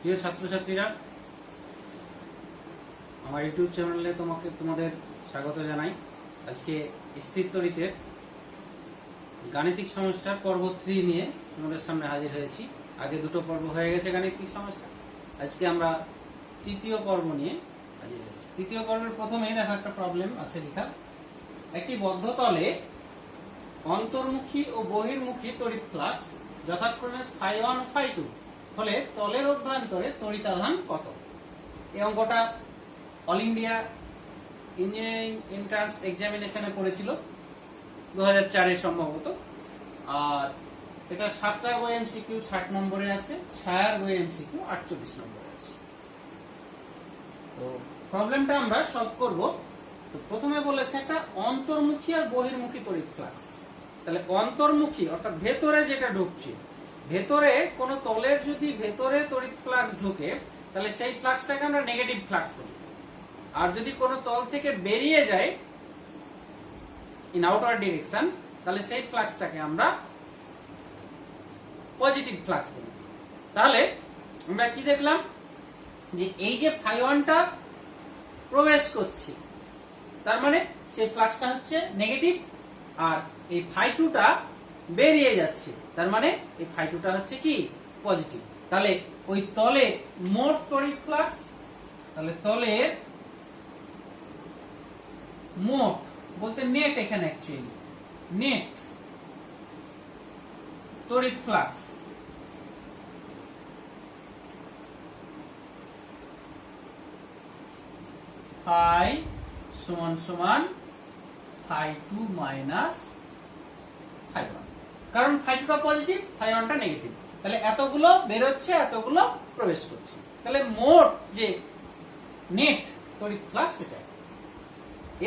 প্রিয় ছাত্রছাত্রীরা, আমার ইউটিউব চ্যানেলে তোমাদের স্বাগত জানাই। আজকে স্থির তড়িতের গাণিতিক সমস্যার পর্ব 3 নিয়ে তোমাদের সামনে হাজির হয়েছি। আগে দুটো পর্ব হয়ে গেছে গাণিতিক সমস্যা, আজকে আমরা তৃতীয় পর্ব নিয়ে হাজির হয়েছি। তৃতীয় পর্বের প্রথমেই দেখো একটা প্রবলেম আছে লেখা। একটি বদ্ধ তলে অন্তর্মুখী ও বহির্মুখী তড়িৎ ফ্লাক্স যথাক্রমে φ1 ও φ2 হলে তলের অভ্যন্তরে তড়িতাধান কত? এই অঙ্কটা অল ইন্ডিয়া ইঞ্জিনিয়ারিং এন্ট্রান্স এক্সামিনেশনে পড়েছিল 2004-এ সম্ভবত। আর এটা 7টা বই এমসিকিউ 60 নম্বরে আছে, 6 বই এমসিকিউ 48 নম্বরে আছে। তো প্রবলেমটা আমরা সলভ করব। তো প্রথমে বলেছে একটা অন্তর্মুখী আর বহির্মুখী তড়িৎ ফ্লাক্স। তাহলে অন্তর্মুখী অর্থাৎ ভেতরে যেটা ঢুকছে, ভেতরে কোন তলের যদি ভেতরে তড়িৎ ফ্লাক্স ঢুকে তাহলে সেই ফ্লাক্সটাকে আমরা নেগেটিভ ফ্লাক্স বলি। আর যদি কোন তল থেকে বেরিয়ে যায় ইন আউটওয়ার্ড ডিরেকশন তাহলে সেই ফ্লাক্সটাকে আমরা পজিটিভ ফ্লাক্স বলি। তাহলে আমরা কি দেখলাম যে এই যে φ1টা প্রবেশ করছে তার মানে সেই ফ্লাক্সটা হচ্ছে নেগেটিভ, আর এই φ2টা বেরিয়ে যাচ্ছে তার মানে এই φ2টা হচ্ছে কি পজিটিভ। তাহলে ওই তলে মোট তড়িৎ ফ্লাক্স, তাহলে তলের মোট বলতে নেট, এখানে অ্যাকচুয়ালি নেট তড়িৎ ফ্লাক্স ফাই সমান সমান φ2 মাইনাস φ1, কারণ φ2টা পজিটিভ φ1টা নেগেটিভ। তাহলে এতগুলো বের হচ্ছে, এতগুলো প্রবেশ করছে, তাহলে মোট যে নেট তড়িৎ ফ্লাক্স এটা।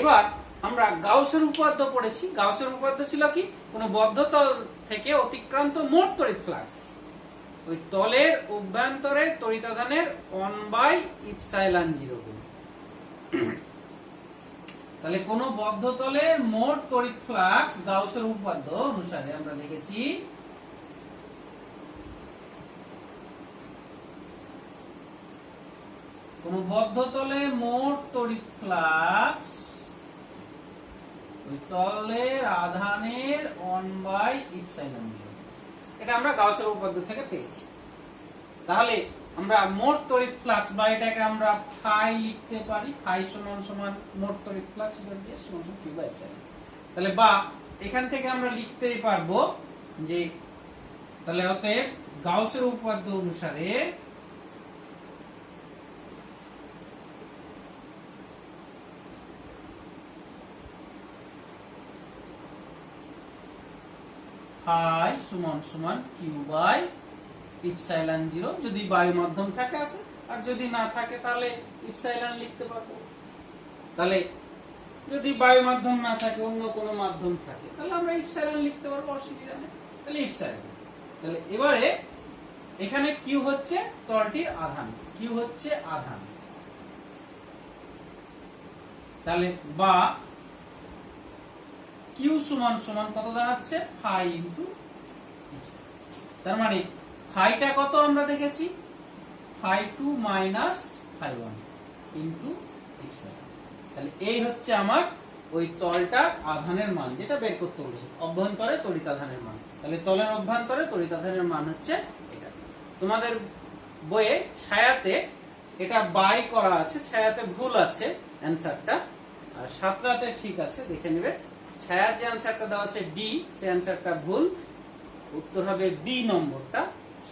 এবার আমরা গাউসের উপপাদ্য পড়েছি। গাউসের উপপাদ্য ছিল কি, কোন বদ্ধ তল থেকে অতিক্রান্ত মোট তড়িৎ ফ্লাক্স ওই তলের অভ্যন্তরে তড়িতাধানের 1/ε0 গুণ। তাহলে কোন বদ্ধ তলের মোট তড়িৎ ফ্লাক্স গাউসের উপপাদ্য অনুসারে আমরা লিখেছি কোন বদ্ধ তলে মোট তড়িৎ ফ্লাক্স ওই তলের আধানের 1/ε0। এটা আমরা গাউসের উপপাদ্য থেকে পেয়েছি। তাহলে আমরা মোট তড়িৎ ফ্লাক্স বা এটাকে আমরা ফাই লিখতে পারি, ফাই সমান সমান মোট তড়িৎ ফ্লাক্স সমান সমান q/ε। তাহলে বা এখান থেকে আমরা লিখতেই পারবো যে তাহলে অতএব গাউসের উপপাদ্য অনুসারে ফাই সমান সমান q/ε0 যদি বায়ু মাধ্যম থাকে আছে, আর যদি না থাকে তাহলে ইপসাইলন লিখতে পারবো। তাহলে যদি বায়ু মাধ্যম না থাকে অন্য কোনো মাধ্যম থাকে তাহলে আমরা ইপসাইলন লিখতে পারবো, অসুবিধা নেই। তাহলে ইপসাইলন। তাহলে এবারে এখানে q হচ্ছে তলটির আধান, q হচ্ছে আধান। তাহলে বা q সমান সমান কত দাঁড়াচ্ছে ফাই ইনটু ইপসাইলন। তার মানে ফাইটা কত আমরা দেখেছি φ2 মাইনাস φ1 ইনটু ইপসাইলন। তাহলে এই হচ্ছে আমার ওই তলটার আধানের মান যেটা বের করতে বলেছে, অভ্যন্তরে তড়িতাধানের মান। তাহলে তলের অভ্যন্তরে তড়িতাধানের মান হচ্ছে এটা। তোমাদের বইয়ে ছায়াতে এটা বাই করা আছে, ছায়াতে ভুল আছে অ্যানসারটা, আর সাতরাতে ঠিক আছে, দেখে নেবে। ছায়ার যে অ্যানসারটা দেওয়া আছে ডি, সেই অ্যানসারটা ভুল, উত্তর হবে বি নম্বরটা,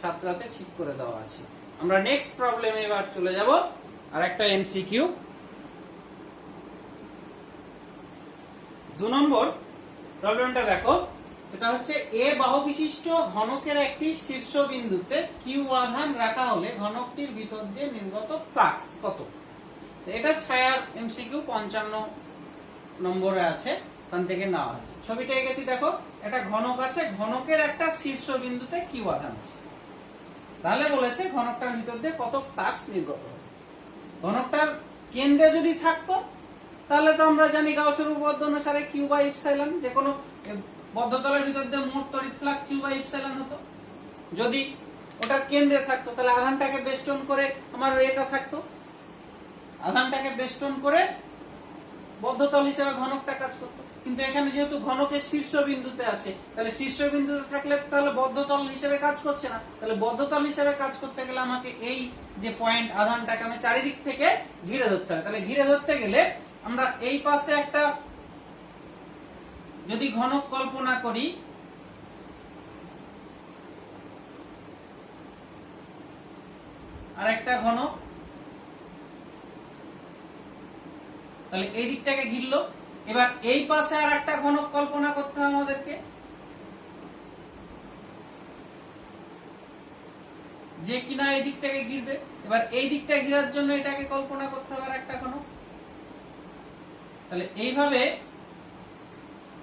সাতরাতে ঠিক করে দেওয়া আছে। আমরা নেক্সট প্রবলেমে এবার চলে যাব। আর একটা এমসিকিউ 2 নম্বর প্রবলেমটা দেখো। এটা হচ্ছে এ বাহু বিশিষ্ট ঘনকের একটি শীর্ষবিন্দুতে কিউ আধান রাখা হলে ঘনকটির ভিতর দিয়ে নির্গত ফ্লাক্স কত? এটা ছায়ার এমসিকিউ 55 নম্বরে আছে, ওখান থেকে নেওয়া হচ্ছে। ছবিটা এঁকেছি দেখো, একটা ঘনক আছে, ঘনকের একটা শীর্ষবিন্দুতে কিউ আধান আছে। তাহলে বলেছে ঘনকটার ভিতর দিয়ে কত ফ্লাক্স নির্গত হবে। ঘনকটার কেন্দ্রে যদি থাকতো তাহলে তো আমরা জানি গাউসের উপপাদ্য অনুসারে q/ε, যে কোনো বদ্ধতলের ভিতর দিয়ে মোট তড়িৎ ফ্লাক্স q/ε হতো। যদি ওটার কেন্দ্রে থাকতো, তাহলে আধানটাকে বেষ্টন করে আমার এটা থাকতো, আধানটাকে বেষ্টন করে বদ্ধতল হিসেবে ঘনকটা কাজ করতো। কিন্তু এখানে যেহেতু ঘনকের শীর্ষবিন্দুতে আছে, তাহলে শীর্ষবিন্দুতে থাকলে তাহলে বদ্ধতল হিসেবে কাজ করছে না। তাহলে বদ্ধতল হিসেবে কাজ করতে গেলে আমাকে এই যে পয়েন্ট আধানটাকে আমি চারিদিক থেকে ঘিরে ধরতে হবে। তাহলে ঘিরে ধরতে গেলে আমরা এই পাশে একটা যদি ঘনক কল্পনা করি, আর একটা ঘনক, তাহলে এই দিকটাকে ঘিরলো। এবার এই পাশে আর একটা ঘনক কল্পনা করতে হবে আমাদেরকে, যে কিনা এই দিকটাকে ঘিরবে। এবার এই দিকটা ঘিরার জন্য এটাকে কল্পনা করতে হবে আর একটা ঘনক। তাহলে এইভাবে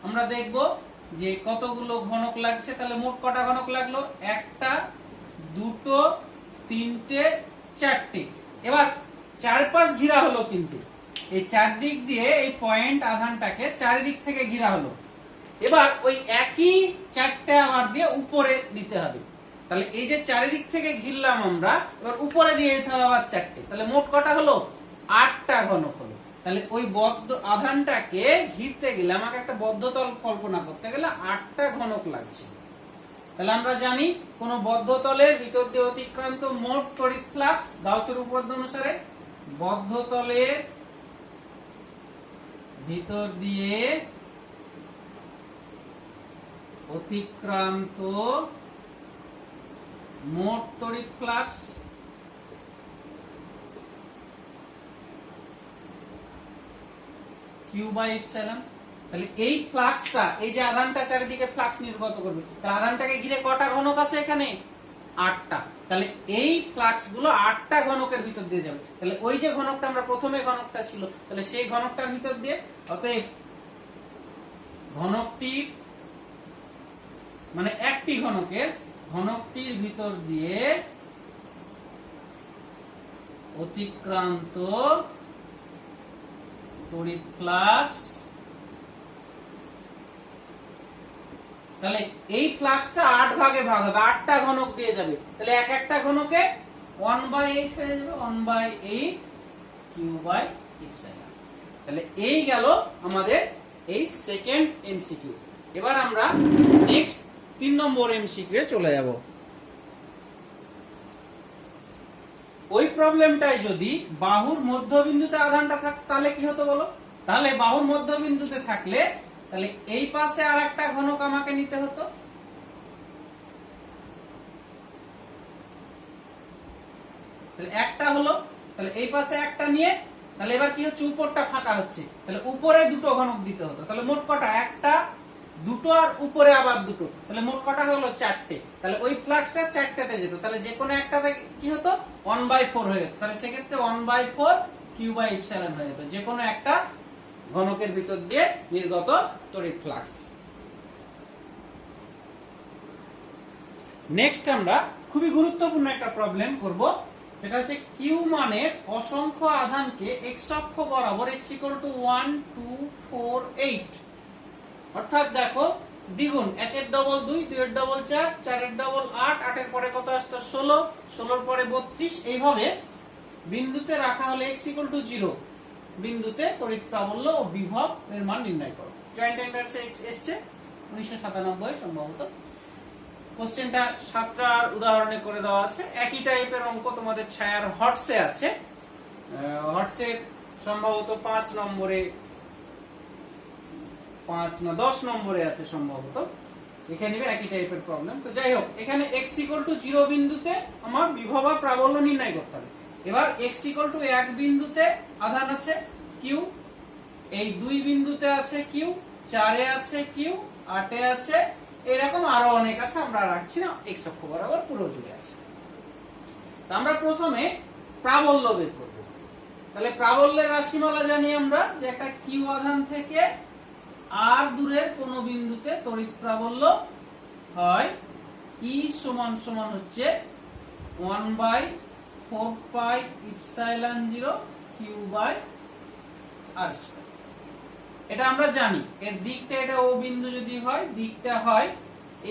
আমরা দেখব যে কতগুলো ঘনক লাগছে। তাহলে মোট কটা ঘনক লাগলো? একটা, দুটো, তিনটে, চারটে। এবার চারপাশ ঘিরা হলো, কিন্তু এই চারদিক দিয়ে এই পয়েন্ট আধানটাকে চারিদিক থেকে ঘিরা হলো। এবার ওই একই চারটে আবার দিয়ে উপরে দিতে হবে। তাহলে এই যে চারিদিক থেকে ঘিরলাম আমরা, এবার উপরে দিয়ে দিতে হবে আবার চারটে। তাহলে মোট কটা হলো? 8টা ঘনক হলো। তাহলে ওই বদ্ধ আধানটাকে ঘিরতে গেলে আমাকে একটা বদ্ধতল কল্পনা করতে গেলে 8টা ঘনক লাগছে। তাহলে আমরা জানি কোন বদ্ধতলের ভিতর দিয়ে অতিক্রান্ত মোট তড়িৎ ফ্লাক্স গাউসের উপপাদ্য অনুসারে বদ্ধতলের ভিতর দিয়ে অতিক্রান্ত মোট তড়িৎ ফ্লাক্স কিউ বাই এপসাইলন। তাহলে এই ফ্লাক্সটা, এই যে আধানটা চারিদিকে ফ্লাক্স নির্গত করবে, তাহলে আধানটাকে ঘিরে কটা ঘনক আছে এখানে? 8টা। তাহলে এই ফ্লাক্স গুলো 8টা ঘনকের ভিতর দিয়ে যাবে। তাহলে ওই যে ঘনকটা আমরা প্রথমে ঘনকটা ছিল, তাহলে সেই ঘনকটার ভিতর দিয়ে, অতএব ঘনকটির মানে একটি ঘনকটির ভিতর দিয়ে অতিক্রান্ত তড়িৎ ফ্লাক্স, তাহলে এই ফ্লাক্সটা 8 ভাগে ভাগ হবে, 8টা ঘনক দিয়ে যাবে। তাহলে এক একটা ঘনকে 1/8 হয়ে যাবে, 1/8 কিউ বাই এপসাইলন। তাহলে এই গেল আমাদের এই সেকেন্ড এমসিকিউ। এবার আমরা নেক্সট 3 নম্বর এমসিকিউ এ চলে যাব। ওই প্রবলেমটায় যদি বাহুর মধ্যবিন্দুতে আধানটা থাকতো তাহলে কি হতো বলো? তাহলে বাহুর মধ্যবিন্দুতে থাকলে তাহলে এই পাশে আর একটা ঘনক আমাকে নিতে হতো, তাহলে একটা হলো, তাহলে এই পাশে একটা নিয়ে, তাহলে এবার কি হচ্ছে? উপরটা ফাঁকা হচ্ছে, তাহলে উপরে দুটো ঘনক দিতে হতো। তাহলে মোট কটা? একটা, দুটো, আর উপরে আবার দুটো। তাহলে মোট কটা হলো? 4টে। তাহলে ওই ফ্লাক্সটা 4টেতে যেত। তাহলে যে কোনো একটাতে কি হতো? 1/4 হয়ে যেত। তাহলে সেক্ষেত্রে 1/4 কিউ বাই এপসাইলন হয়ে যেত, যে কোনো একটা ঘনকের ভিতর দিয়ে নির্গত তড়িৎ ফ্লাক্স। নেক্সট আমরা খুবই গুরুত্বপূর্ণ একটা প্রবলেম করব, সেটা হচ্ছে কিউ মানের অসংখ্য আধানকে এক্স অক্ষ বরাবর x = 1 2 4 8, অর্থাৎ দেখো দ্বিগুণ, 1 এর ডবল 2, 2 এর ডবল 4, 4 এর ডবল 8, 8 এর পরে কত আসতো? 16, 16 এর পরে 32। এইভাবে বিন্দুতে রাখা হলে x = 0 বিন্দুতে তড়িৎ প্রাবল্য ও বিভব এর মান নির্ণয় করো। জয়েন্ট এন্টারেন্সে এসেছে 1997 সম্ভবত। কোশ্চেনটা 7টার উদাহরণে করে দেওয়া আছে। একই টাইপের অঙ্ক তোমাদের ছায়ার হটসে আছে, হটসে সম্ভবত 5 নম্বরে, 5 না 10 নম্বরে আছে সম্ভবত। এখানে একই টাইপের প্রবলেম। তো যাই হোক, এখানে x = 0 বিন্দুতে আমার বিভব আর প্রাবল্য নির্ণয় করতে হবে। এবার x = 1 বিন্দুতে আধান আছে q, এই 2 বিন্দুতে আছে q, 4 এ আছে q, 8 এ আছে, এরকম আরো অনেক আছে, আমরা রাখছি না, x অক্ষ বরাবর পুরো জুড়ে আছে। তো আমরা প্রথমে প্রাবল্য বের করব। তাহলে প্রাবল্যের রাশিমালা জানি আমরা, যে একটা q আধান থেকে r দূরের কোন বিন্দুতে তড়িৎ প্রাবল্য হয় E = হচ্ছে 1/4 pi epsilon 0 q by r²। এটা আমরা জানি। এর দিকটা, এটা ও বিন্দু যদি হয়, দিকটা হয়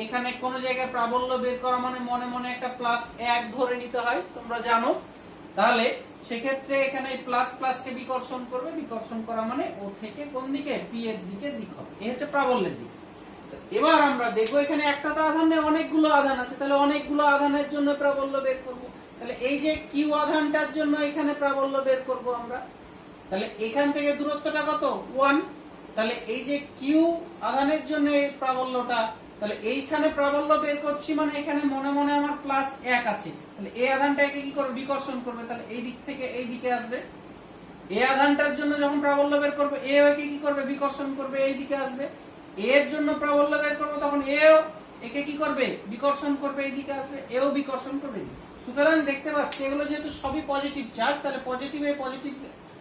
এখানে কোন জায়গায় প্রাবল্য বের করা মানে মনে মনে একটা প্লাস 1 ধরে নিতে হয়, তোমরা জানো। তাহলে সেক্ষেত্রে এখানে প্লাস প্লাস কে বিকর্ষণ করবে, বিকর্ষণ করা মানে ও থেকে কোন দিকে, পি এর দিকে দিক হবে। এই হচ্ছে প্রাবল্যের দিক। এবার আমরা দেখবো এখানে একটা তো আধান নেই, অনেকগুলো আধান আছে, তাহলে অনেকগুলো আধানের জন্য প্রাবল্য বের করব। তাহলে এই যে কিউ আধানটার জন্য এখানে প্রাবল্য বের করব আমরা। তাহলে এখান থেকে দূরত্বটা কত, 1। তাহলে এই যে কিউ আধানের জন্য এই প্রাবল্যটা, তাহলে এইখানে প্রাবল্য বের করছি মানে এখানে মনে মনে আমার প্লাস 1 আছে। তাহলে এই আধানটাকে কি করবে, বিকর্ষণ করবে। তাহলে এই দিক থেকে এই দিকে আসবে। এই আধানটার জন্য যখন প্রাবল্য বের করবে, এ একে কি করবে, বিকর্ষণ করবে, এই দিকে আসবে। এর জন্য প্রাবল্য বের করব, তখন এও একে কি করবে, বিকর্ষণ করবে, এই দিকে আসবে। এও বিকর্ষণ করবে। সুতরাং দেখতে পাচ্ছি এগুলো যেহেতু সবই পজিটিভ চার্জ, তাহলে পজিটিভ এই পজিটিভ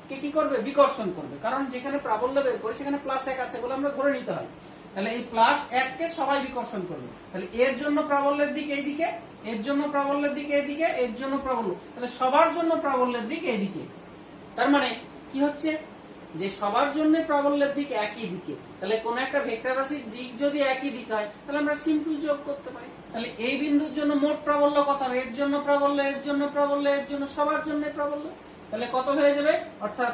কে কি করবে, বিকর্ষণ করবে। কারণ যেখানে প্রাবল্য বের করে সেখানে প্লাস 1 আছে বলে আমরা ধরে নিতে হয়। তাহলে এই প্লাস 1 কে সবাই বিকর্ষণ করবে। তাহলে এর জন্য প্রাবল্যের দিক এইদিকে, এর জন্য প্রাবল্যের দিক এইদিকে, এর জন্য প্রাবল্য, তাহলে সবার জন্য প্রাবল্যের দিক এইদিকে। তার মানে কি হচ্ছে যে সবার জন্য প্রাবল্যের দিক একই দিকে। তাহলে কোন একটা ভেক্টর রাশির দিক যদি একই দিক হয় তাহলে আমরা সিম্পল যোগ করতে পারি। তাহলে এই বিন্দুর জন্য মোট প্রাবল্য কত হবে, এর জন্য প্রাবল্য, এর জন্য প্রাবল্য, এর জন্য সবার জন্য প্রাবল্য। তাহলে কত হয়ে যাবে, অর্থাৎ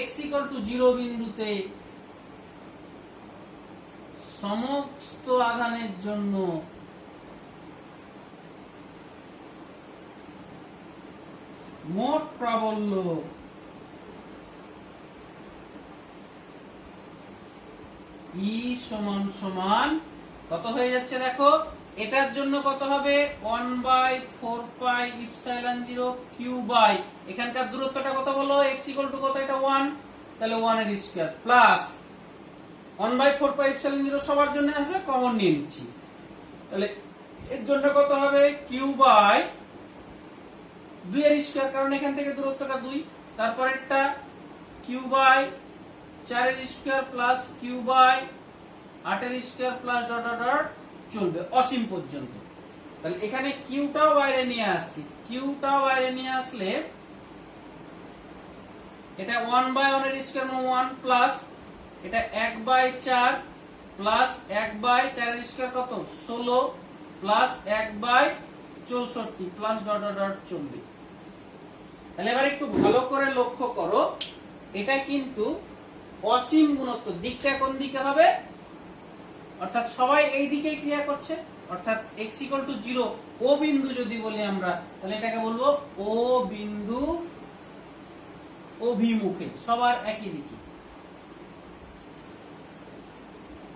x = 0 বিন্দুতে সমস্ত আধানের জন্য মোট প্রাবল্য E সমান কত হয়ে যাচ্ছে দেখো, এটার জন্য কত হবে, 1/4πε0 q বাই এখানকার দূরত্বটা কত বলো, x = কত, এটা 1, তাহলে 1 এর স্কয়ার প্লাস 1/4πε0 সবার জন্য আসবে, কমন নিয়ে নিচ্ছি। তাহলে এর জন্য কত হবে, q বাই 2 এর স্কয়ার, কারণ এখান থেকে দূরত্বটা 2, তারপর একটা q বাই 4 এর স্কয়ার প্লাস q বাই 8 এর square plus dot dot dot চলবে অসীম পর্যন্ত। তাহলে এখানে কিউটাও বাইরে নিয়ে আসছি, কিউটাও বাইরে নিয়ে আসলে এটা 1/1 এর স্কয়ার মানে 1 প্লাস এটা 1/4 প্লাস 1/4 এর স্কয়ার কত, 16 plus 1/64 plus dot dot dot চলবে। তাহলে এবার একটু ভালো করে লক্ষ্য করো, এটা কিন্তু অসীম গুণত্ব, দিকটা কোন দিকে হবে, অর্থাৎ সবাই এই দিকে ক্রিয়া করছে, অর্থাৎ x = 0 ও বিন্দু যদি বলি আমরা, তাহলে এটাকে বলবো ও বিন্দু অভিমুখে, সবার একই দিকে।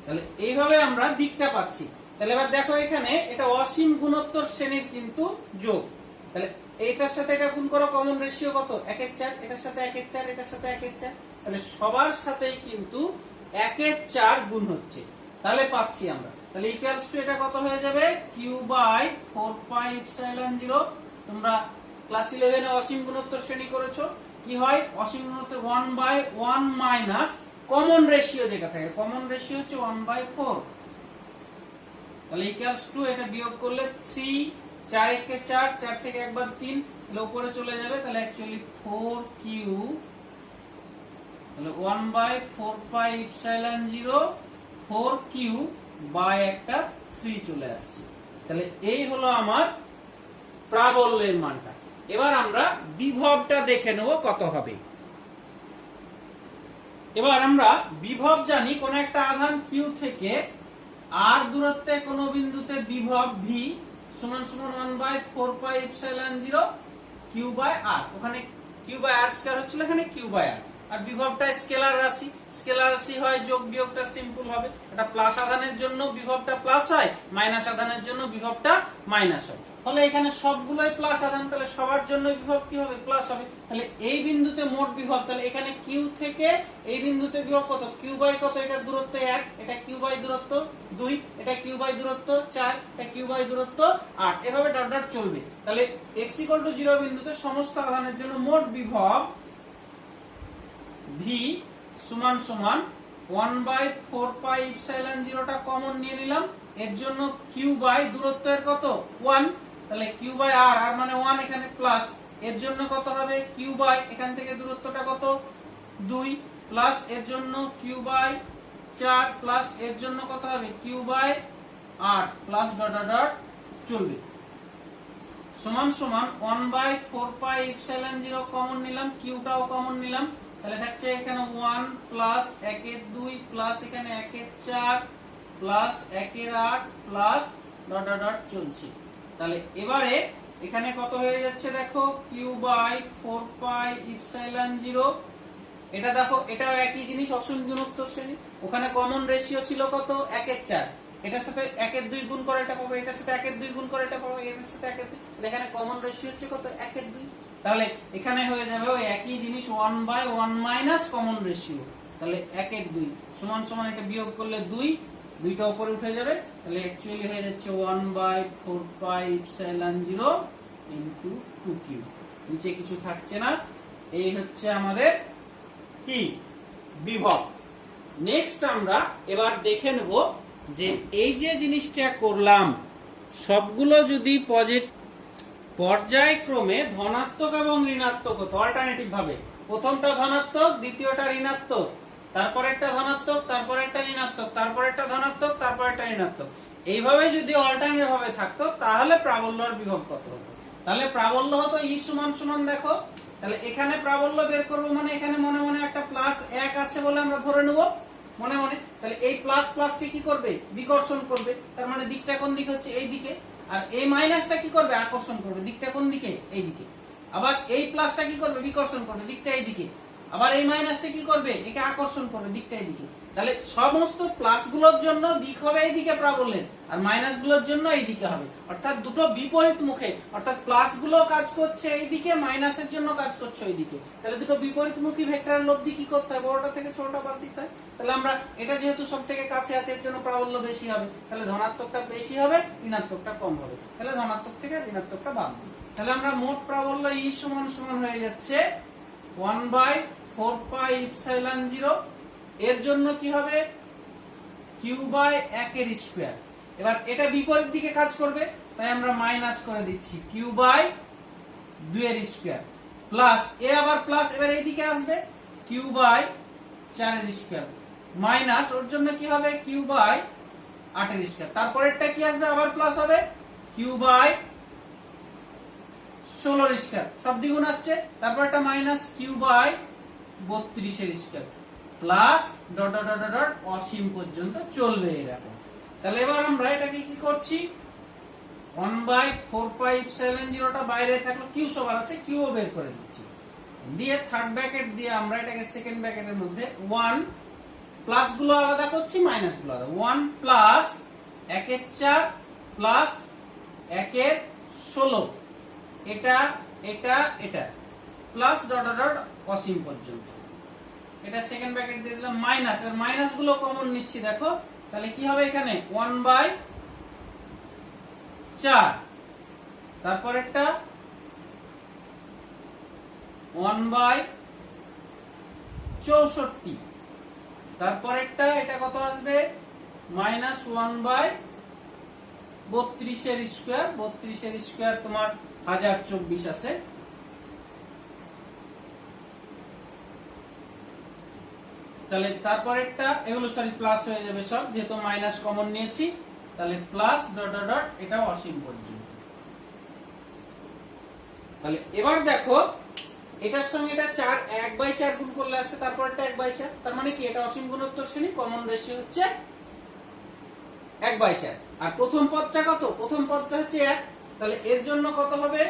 তাহলে এইভাবে আমরা দিকটা পাচ্ছি। তাহলে এবার দেখো এখানে এটা অসীম গুণোত্তর শ্রেণীর কিন্তু যোগ। তাহলে এটার সাথে এটা গুণ করো, কমন রেশিও কত, 1/4, এটার সাথে 1/4, এটার সাথে 1/4, তাহলে সবার সাথেই কিন্তু 1/4 গুণ হচ্ছে। তাহলে পাচ্ছি আমরা, তাহলে ইকুয়ালস টু এটা কত হয়ে যাবে, q বাই 4πε0। তোমরা ক্লাস 11 এ অসীম গুণোত্তর শ্রেণী করেছো, কি হয়, অসীম গুণোত্তর 1/1 মাইনাস কমন রেশিও যেটা থাকে, কমন রেশিও হচ্ছে 1/4। তাহলে ইকুয়ালস টু এটা বিয়োগ করলে 3, 4 একে 4, 4 থেকে একবার 3, তাহলে উপরে চলে যাবে। তাহলে অ্যাকচুয়ালি 4q, তাহলে 1/4πε0 4q বাই একটা 3 চলে আসছে। তাহলে এই হলো আমার প্রাবল্যের মানটা। এবার আমরা বিভবটা দেখে নেব কত হবে। এবার আমরা বিভব জানি, কোন একটা আধান q থেকে r দূরত্বে কোন বিন্দুতে বিভব v সমান 1/4πε0 q বাই r, ওখানে q বাই r স্কয়ার হচ্ছিল, এখানে q বাই r। আর বিভবটা স্কেলার রাশি, স্কেলার রাশি হয় যোগ বিয়োগটা সিম্পল হবে। এটা প্লাস আধানের জন্য বিভবটা প্লাস হয়, মাইনাস আধানের জন্য বিভবটা মাইনাস হয়। তাহলে এখানে সবগুলোই প্লাস আধান, তাহলে সবার জন্য বিভব কি হবে, প্লাস হবে। তাহলে এই বিন্দুতে মোট বিভব, তাহলে এখানে q থেকে এই বিন্দুতে বিভব কত, q বাই কত, এটা দূরত্ব 1, এটা q বাই দূরত্ব 2, এটা q বাই দূরত্ব 4, এটা q বাই দূরত্ব 8, এভাবে ডট ডট চলবে। তাহলে x = 0 বিন্দুতে সমস্ত আধানের জন্য মোট বিভব v সমান 1/4πε0 টা কমন নিয়ে নিলাম, এর জন্য q বাই দূরত্বের কত 1, তাহলে q বাই r, r মানে 1, এখানে প্লাস, এর জন্য কত হবে q বাই এখান থেকে দূরত্বটা কত 2 প্লাস এর জন্য q বাই 4 প্লাস এর জন্য কত হবে Q by 8 plus dot dot dot চলবে সমান সমান 1 বাই 4 পাই ইপসিলন 0 কমন নিলাম, কিউটাও কমন নিলাম, তাহলে থাকছে এখানে 1 প্লাস 1 এর 2 প্লাস এখানে 1 এর 4 প্লাস 1 এর 8 প্লাস ডট ডট ডট চলছে। তাহলে এবারে এখানে কত হয়ে যাচ্ছে দেখো কিউ বাই 4 পাই ইপসিলন 0, এটা দেখো এটাও একই জিনিস অসীম গুণোত্তর শ্রেণী, ওখানে কমন রেশিও ছিল কত 1 এর 4, এটার সাথে 1 এর 2 গুণ করে এটা পাবো, এটার সাথে 1 এর 2 গুণ করে এটা পাবো, এর সাথে 1 এর 2, এখানে কমন রেশিও হচ্ছে কত 1 এর 2, তাহলে এখানে হয়ে যাবে ওই একই জিনিস 1 বাই 1 মাইনাস কমন রেশিও, তাহলে 1 এর 2 সমান সমান এটা বিয়োগ করলে 2, দুইটা উপরে উঠে যাবে, তাহলে অ্যাকচুয়ালি হয়ে যাচ্ছে 1 by 4 pi epsilon 0 into 2q, নিচে কিছু থাকছে না, এই হচ্ছে আমাদের কি বিভব। নেক্সট আমরা এবার দেখে নেব যে এই যে জিনিসটা করলাম সবগুলো যদি পর্যায়ক্রমে ধনাত্মক এবং ঋণাত্মক হতো অল্টারনেটিভ ভাবে, প্রথমটা ধনাত্মক দ্বিতীয়টা ঋণাত্মক তারপরেরটা ধনাত্মক তারপরেরটা ঋণাত্মক তারপরেরটা ধনাত্মক তারপরেরটা ঋণাত্মক, এইভাবে যদি অল্টারনেটিভ ভাবে থাকতো তাহলে প্রাবল্য আর বিভব কত হতো, তাহলে প্রাবল্য হতো ই সমান সমান দেখো, তাহলে এখানে প্রাবল্য বের করব মানে এখানে মনে মনে একটা প্লাস 1 আছে বলে আমরা ধরে নেব মনে মনে, তাহলে এই প্লাস প্লাস কে কি করবে বিকর্ষণ করবে, তার মানে দিকটা কোন দিকে হচ্ছে এই দিকে, আর এই মাইনাসটা কি করবে আকর্ষণ করবে, দিকটা কোন দিকে এই দিকে, আবার এই প্লাসটা কি করবে বিকর্ষণ করবে, দিকটা এই দিকে, আবার এই মাইনাসটা কি করবে একে আকর্ষণ করবে, দিকটা এই দিকে, তাহলে সমস্ত প্লাস গুলোর জন্য দিক হবে এই দিকে প্রাবল্যের, আর মাইনাস গুলোর জন্য এই দিকে হবে, অর্থাৎ দুটো বিপরীত মুখে, অর্থাৎ প্লাস গুলো কাজ করছে এই দিকে মাইনাসের জন্য কাজ করছে ওই দিকে, তাহলে দুটো বিপরীতমুখী ভেক্টরের লব্ধি কি করতে হয় বড়টা থেকে ছোটটা বাদ দিতে হয়, তাহলে আমরা এটা যেহেতু সব থেকে কাছে আছে এর জন্য প্রাবল্য বেশি হবে, তাহলে ধনাত্মকটা বেশি হবে ঋণাত্মকটা কম হবে, তাহলে ধনাত্মক থেকে ঋণাত্মকটা বাদ দিই, তাহলে আমরা মোট প্রাবল্য ই সমান সমান হয়ে যাচ্ছে 1 বাই 4 পাই ইপসিলন 0, এর জন্য কি হবে কিউ বাই 1 এর স্কয়ার, এবার এটা বিপরীত দিকে কাজ করবে তাই আমরা মাইনাস করে দিচ্ছি কিউ বাই 2 এর স্কয়ার প্লাস এ আবার প্লাস এবার এই দিকে আসবে কিউ বাই 4 এর স্কয়ার মাইনাস ওর জন্য কি হবে কিউ বাই 8 এর স্কয়ার, তারপরেরটা কি আসবে আবার প্লাস হবে কিউ বাই 16 এর স্কয়ার, সব দ্বিগুণ আসছে, তারপরটা মাইনাস কিউ বাই 32 এর square plus dot dot dot dot অসীম পর্যন্ত চলবে এরকম। তাহলে এবার আমরা এটাকে কি করছি 1 বাই 4 পাই ইপসিলন 0 টা বাইরে থাকলো, কিউ সবার আছে কিউ বের করে দিচ্ছি, দিয়ে থার্ড ব্র্যাকেট দিয়ে আমরা এটাকে সেকেন্ড ব্র্যাকেটের মধ্যে 1 প্লাস গুলো আলাদা করছি মাইনাস গুলো আলাদা, 1 প্লাস 1 এর 4 প্লাস 1 এর 16, এটা এটা এটা প্লাস ডট ডট ডট অসীম পর্যন্ত, এটা সেকেন্ড ব্র্যাকেট দিয়ে দিলাম মাইনাস, এবার মাইনাস গুলো কমন নিচ্ছি দেখো, তাহলে কি হবে এখানে 1 বাই 4, তারপরেরটা 1 বাই 64, তারপরেরটা এটা কত আসবে মাইনাস 1 বাই 32 এর স্কয়ার, 32 এর স্কয়ার তোমার 1024 আছে, তাহলে তারপরেরটা এগুলো সরি প্লাস হয়ে যাবে সব যেহেতু মাইনাস কমন নিয়েছি, তাহলে প্লাস ডট ডট ডট এটাও অসীম পর্যন্ত। তাহলে এবার দেখো এটার সঙ্গে এটা 4 1/4 গুণ করলে আসছে, তারপরটা 1/4, তার মানে কি এটা অসীম গুণোত্তর শ্রেণী, কমন রেশিও হচ্ছে 1/4, আর প্রথম পদটা কত প্রথম পদটা হচ্ছে 1, তাহলে এর জন্য কত হবে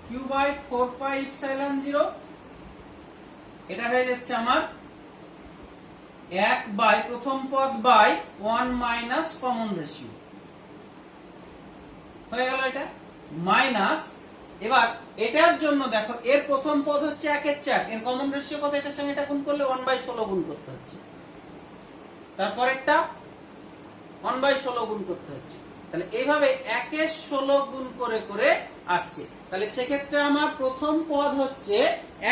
q বাই 4 পাই ইপসিলন 0, এটা হয়ে যাচ্ছে আমার 1 বাই প্রথম পদ বাই 1 মাইনাস কমন রেশিও হয়ে গেল এটা মাইনাস, এবার এটার জন্য দেখো এর প্রথম পদ হচ্ছে 1 এর 4, এর কমন রেশিও কত এটার সঙ্গে এটা গুণ করলে 1/16 গুণ করতে হচ্ছে, তারপর একটা 1/16 গুণ করতে হচ্ছে, তাহলে এইভাবে 1 এর 16 গুণ করে করে আসছে, তাহলে সেক্ষেত্রে আমার প্রথম পদ হচ্ছে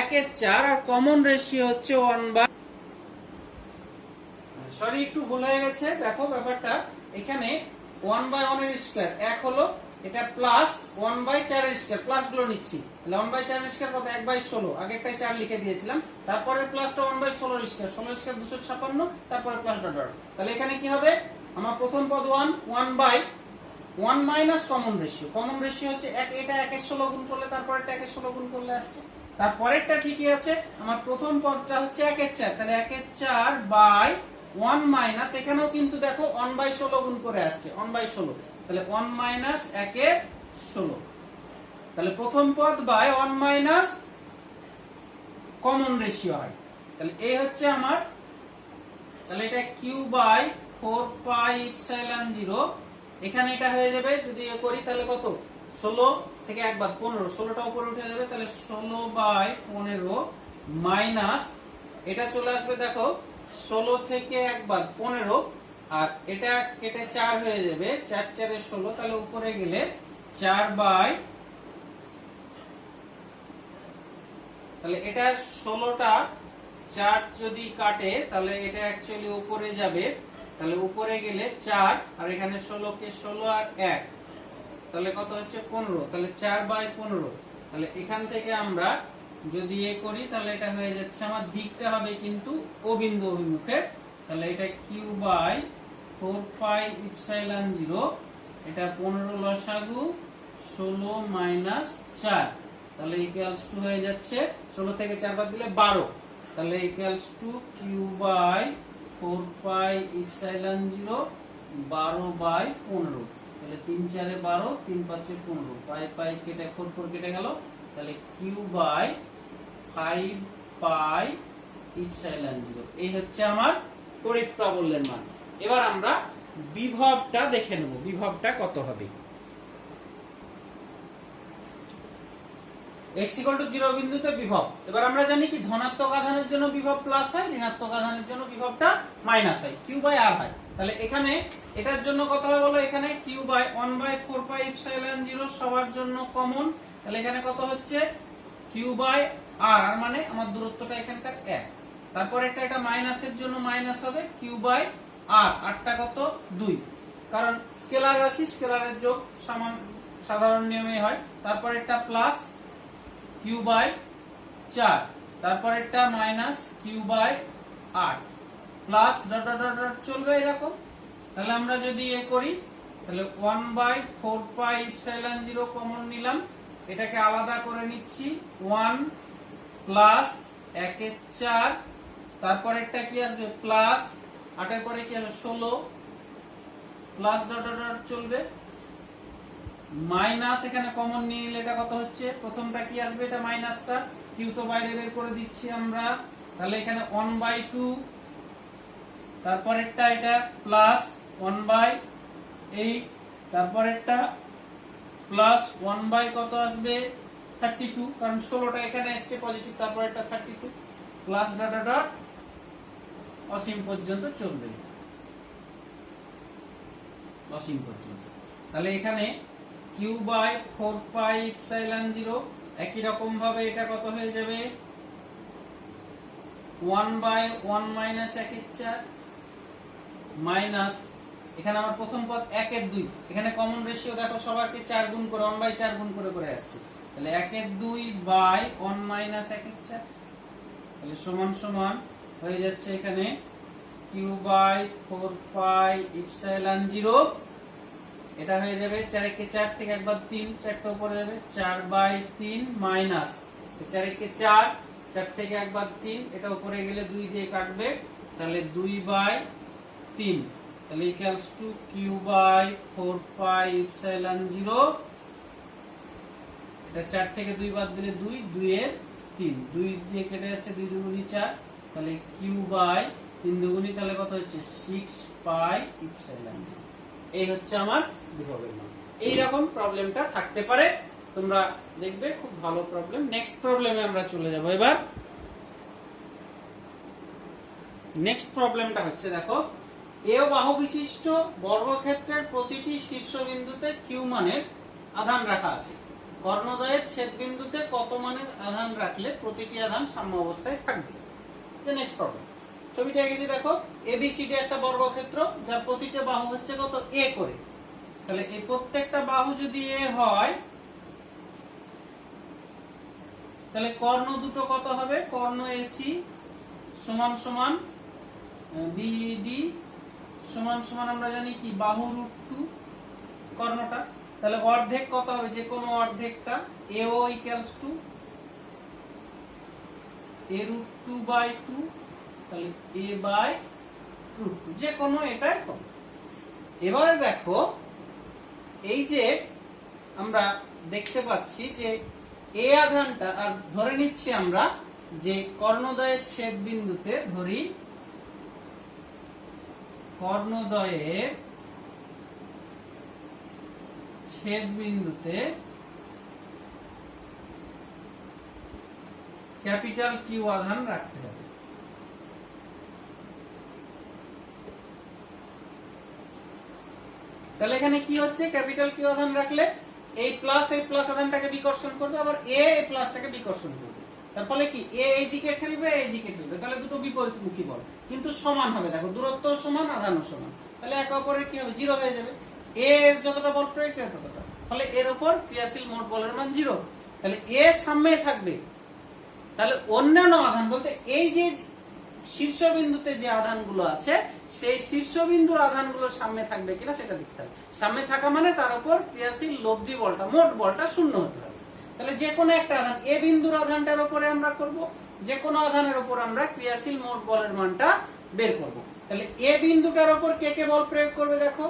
1 এর 4 আর কমন রেশিও হচ্ছে 1/, সরি একটু ভুল হয়ে গেছে দেখো ব্যাপারটা, এখানে 1/1 এর স্কয়ার 1 হলো এটা প্লাস 1/4 এর স্কয়ার, প্লাস গুলো নিচ্ছি, তাহলে 1/4 এর স্কয়ার কত 1/16, আগেরটাই 4 লিখে দিয়েছিলাম, তারপরে প্লাসটা 1/16 এর স্কয়ার, 16 এর স্কয়ার 256, তারপরে প্লাস ডট ডট। তাহলে এখানে কি হবে, আমার প্রথম পদ 1 minus common ratio, common ratio হচ্ছে এটা 1 এর 16 গুণ করলে তারপরেরটা 1 এর 16 গুণ করলে আসছে, তারপরেরটা ঠিকই আছে, আমার প্রথম পদটা হচ্ছে 1 এর 4, তাহলে 1 এর 4 বাই 1 মাইনাস, এখানেও কিন্তু দেখো 1/16 গুণ করে আসছে 1/16, তাহলে 1 মাইনাস 1 এর 16, তাহলে প্রথম পদ বাই 1 মাইনাস কমন রেশিও হয়, তাহলে এই হচ্ছে আমার, তাহলে এটা q বাই 4 পাই ইপসিলন 0, এখানে এটা হয়ে যাবে যদি এ করি তাহলে কত 16 থেকে একবার 15, 16টা উপরে উঠে যাবে, তাহলে 16/15 মাইনাস এটা চলে আসবে দেখো 16 থেকে একবার 15, আর এটা কেটে 4 হয়ে যাবে, 4 4 এর 16, তাহলে উপরে গেলে 4 বাই, তাহলে এটা 16টা 4 যদি কাটে তাহলে এটা অ্যাকচুয়ালি উপরে যাবে, তাহলে উপরে গেলে 4, আর এখানে 16 কে 16 আর 1, তাহলে কত হচ্ছে 15, তাহলে 4/15, তাহলে এখান থেকে আমরা যদি এ করি তাহলে এটা হয়ে যাচ্ছে আমার দিকটা হবে কিন্তু ও বিন্দু অভিমুখে, তাহলে এটা q বাই 4 পাই ইপসিলন 0, এটা 15 লসাগু 16 মাইনাস 4, তাহলে ইকুয়ালস টু হয়ে যাচ্ছে 16 থেকে 4 বাদ দিলে 12, তাহলে equals to q by 4 pi epsilon 0 12/15, তাহলে 3 4 এ 12, 3 5 এ 15, পাই পাই কেটে 4 4 কেটে গেল, তাহলে q বাই 5 পাই ইপসিলন 0, এই হচ্ছে আমার তড়িৎ প্রাবল্যের মান। এবার আমরা বিভবটা দেখে নেব, বিভবটা কত হবে। x 0 বিন্দুতে বিভব, এবার আমরা জানি কি ধনাত্মক আধানের জন্য বিভব প্লাস হয়, ঋণাত্মক আধানের জন্য বিভবটা মাইনাস হয়, q বাই r হয়, তাহলে এখানে এটার জন্য কত হয় বলো, এখানে q বাই 1/4 পাই ইপসিলন 0 সবার জন্য কমন, তাহলে এখানে কত হচ্ছে q বাই r, আর মানে আমার দূরত্বটা এখানকার 1, তারপর এটা মাইনাসের জন্য মাইনাস হবে q বাই r, আরটা কত 2, কারণ স্কেলার রাশি স্কেলারের যোগ সমান সাধারণ নিয়মে হয়, তারপর এটা প্লাস q বাই 4, তারপর এটা minus q by 8, plus dot dot dot চলবে এরকম, তাহলে আমরা যদি এ করি তাহলে 1/4 পাই ইপসিলন 0 কমন নিলাম, এটাকে আলাদা করে নিচ্ছি 1 প্লাস 1 এর 4, তারপর এটা কি আসবে প্লাস 8 এর পরে কি আসবে 16, প্লাস ডট ডট ডট চলবে, মাইনাস এখানে কমন নিয়ে নিলে এটা কত হচ্ছে, প্রথমটা কি আসবে, এটা মাইনাসটা q তো বাইরে বের করে দিচ্ছি আমরা, তাহলে এখানে 1/2, তারপরেরটা এটা প্লাস 1/8, তারপরেরটা প্লাস 1 বাই কত আসবে 32, কারণ 16টা এখানে আসছে পজিটিভ, তারপরেরটা 32, প্লাস ডট ডট ডট অসীম পর্যন্ত চলবে, অসীম পর্যন্ত, তাহলে এখানে q বাই 4 পাই ইপসিলন 0, একই রকম ভাবে এটা কত হয়ে যাবে 1/1 মাইনাস 1 এর 4 মাইনাস, এখানে আমার প্রথম পদ 1 এর 2, এখানে কমন রেশিও দেখো সবারকে 4 গুণ করে 1/4 গুণ করে করে আসছে, তাহলে 1 এর 2 বাই 1 মাইনাস 1 এর 4, তাহলে সমান সমান হয়ে যাচ্ছে এখানে q বাই 4 পাই ইপসিলন 0, এটা হয়ে যাবে 4 কে 4 থেকে একবার 3, 4টা উপরে যাবে 4/3 মাইনাস 4 কে 4, 4 থেকে একবার 3, এটা উপরে গেলে 2 দিয়ে কাটবে, তাহলে 2/3, তাহলে equals to q by 4 pi epsilon 0, এটা 4 থেকে 2 বাদ দিলে 2, 2 এর 3, 2 দিয়ে কেটে যাচ্ছে 2 দুগুণী 4, তাহলে q বাই 3 দুগুণী তাহলে কত হচ্ছে 6 পাই ইপসিলন 0, এই হচ্ছে আমার বিভবের মান। এই রকম প্রবলেমটা থাকতে পারে, তোমরা দেখবে খুব ভালো প্রবলেম। নেক্সট প্রবলেমে আমরা চলে যাব। এবার নেক্সট প্রবলেমটা হচ্ছে দেখো, এ বাহু বিশিষ্ট বর্গক্ষেত্রের প্রতিটি শীর্ষবিন্দুতে কিউ মানের আধান রাখা আছে, কর্ণদ্বয়ের ছেদ বিন্দুতে কত মানের আধান রাখলে প্রতিটি আধান সাম্য অবস্থায় থাকবে। নেক্সট প্রবলেম, ছবিটা এঁকেছি দেখো, এবিসিডি একটা বর্গক্ষেত্র যার প্রতিটা বাহু হচ্ছে কত এ করে, তাহলে এই প্রত্যেকটা বাহু যদি এ হয় তাহলে কর্ণ দুটো কত হবে? কর্ণ এসি সমান সমান বিডি সমান সমান আমরা জানি কি বাহু √2 কর্ণটা। তাহলে অর্ধেক কত হবে? যে কোনো অর্ধেকটা এও ইকুয়ালস টু a√2/2, তাহলে a/√2 যে কোনো এটাই হবে। এবারে দেখো এই যে আমরা দেখতে পাচ্ছি যে এ আধানটা, আর ধরে নিচ্ছি আমরা যে কর্ণদ্বয়ের ছেদ বিন্দুতে, ধরি কর্ণদ্বয়ের ছেদ বিন্দুতে ক্যাপিটাল কিউ আধান রাখতে হবে। তাহলে এখানে কি হচ্ছে? ক্যাপিটাল কিউ আধান রাখলে এই প্লাস আধানটাকে বিকর্ষণ করবে, আবার এ এই প্লাসটাকে বিকর্ষণ করবে। তার ফলে কি এ এই দিকে ঠেলবে, এই দিকে ঠেলবে, তাহলে দুটো বিপরীতমুখী বল, কিন্তু সমান হবে। দেখো দূরত্ব সমান, আধানও সমান, তাহলে একে অপরের কি হবে? জিরো হয়ে যাবে। এ যতটা বল প্রয়োগ করে ততটা, ফলে এর উপর ক্রিয়াশীল মোট বলের মান জিরো। তাহলে এ সামনে থাকবে। তাহলে অন্যান্য আধান বলতে এই যে শীর্ষবিন্দুতে যে আধানগুলো আছে সেই শীর্ষবিন্দুর আধানগুলোর সামনে থাকবে কিনা সেটা দেখতে হবে। সামনে থাকা মানে তার উপর ক্রিয়াশীল লব্ধি বলটা, মোট বলটা শূন্য হতে হবে। তাহলে যে কোনো একটা আধান, এ বিন্দুর আধানটার উপরে আমরা করব, যে কোনো আধানের উপর আমরা ক্রিয়াশীল মোট বলের মানটা বের করব। তাহলে এ বিন্দুটার উপর কে কে বল প্রয়োগ করবে? দেখো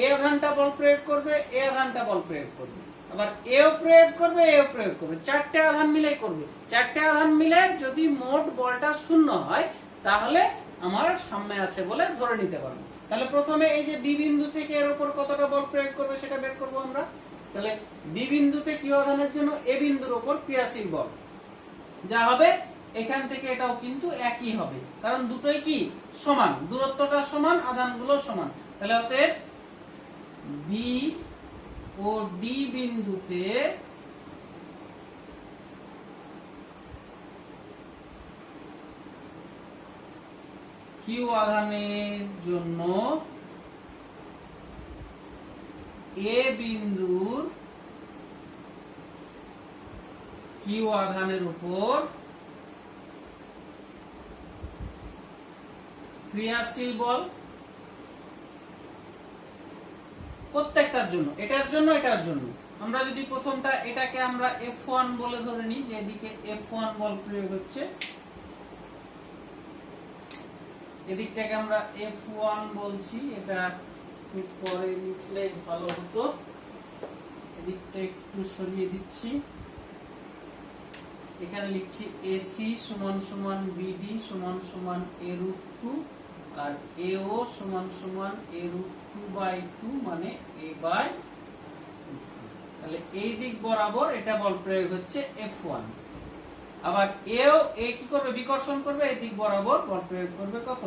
এ আধানটা বল প্রয়োগ করবে, এ আধানটা বল প্রয়োগ করবে, আবার এও প্রয়োগ করবে, এও প্রয়োগ করবে, চারটে আধান মিলেই করবে। চারটে আধান মিলে যদি মোট বলটা শূন্য হয় তাহলে আমার সামনে আছে বলে ধরে নিতে পারবো। তাহলে প্রথমে এই যে বি বিন্দু থেকে এর উপর কতটা বল প্রয়োগ করবে সেটা বের করবো আমরা। তাহলে বি বিন্দুতে কিউ আধানের জন্য এ বিন্দুর উপর ক্রিয়াশীল বল যা হবে, এখান থেকে এটাও কিন্তু একই হবে, কারণ দুটোই কি সমান, দূরত্বটা সমান, আধানগুলো সমান। তাহলে অতএব বি ও ডি বিন্দুতে কিউ আধানের জন্য এ বিন্দুর কিউ আধানের উপর ক্রিয়াশীল বল প্রত্যেকটার জন্য, এটার জন্য এটার জন্য। আমরা যদি প্রথমটা এটাকে আমরা F1 বলে ধরে নিই, যে এদিকে F1 বল প্রয়োগ হচ্ছে, এদিকটাকে আমরা F1 বলছি। এটা একটু পরে লিখলে ভালো হতো, এদিকটা একটু সরিয়ে দিচ্ছি। এখানে লিখছি AC সমান সমান BD সমান সমান a√2 আর AO সমান সমান a√2/2 মানে a/, তাহলে এই দিক বরাবর এটা বল প্রয়োগ হচ্ছে F1। আবার এও এ কি করবে? বিকর্ষণ করবে, এই দিক বরাবর বল প্রয়োগ করবে কত?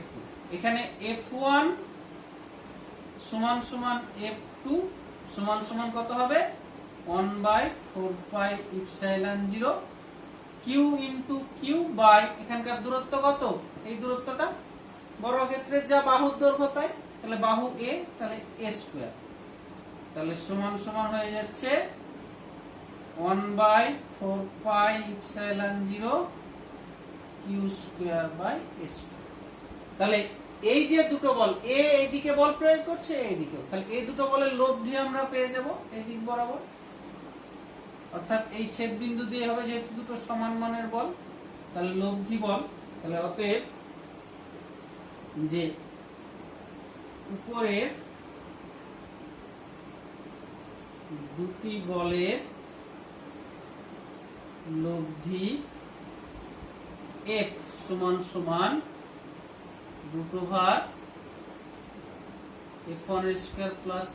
F2। এখানে F1 সমান সমান F2 সমান সমান কত হবে? 1/4πε0 q ইনটু q বাই এখানকার দূরত্ব কত? এই দূরত্বটা বর্গক্ষেত্রের যা বাহুর দৈর্ঘ্য তাই, তাহলে বাহু a, তাহলে a স্কয়ার, তাহলে সমান সমান হয়ে যাচ্ছে 1/4πε0 q square by a square. তাহলে এই যে দুটো বল, এ এইদিকে বল প্রয়োগ করছে, এইদিকেও, তাহলে এই দুটো বলের লব্ধি আমরা পেয়ে যাব এই দিক বরাবর, অর্থাৎ এই ছেদ বিন্দু দিয়ে হবে যেহেতু দুটো সমান মানের বল, তাহলে লব্ধি বল। তাহলে অতএব যে উপরের দুটি বলের লব্ধি F সমান সমান √, F1 square plus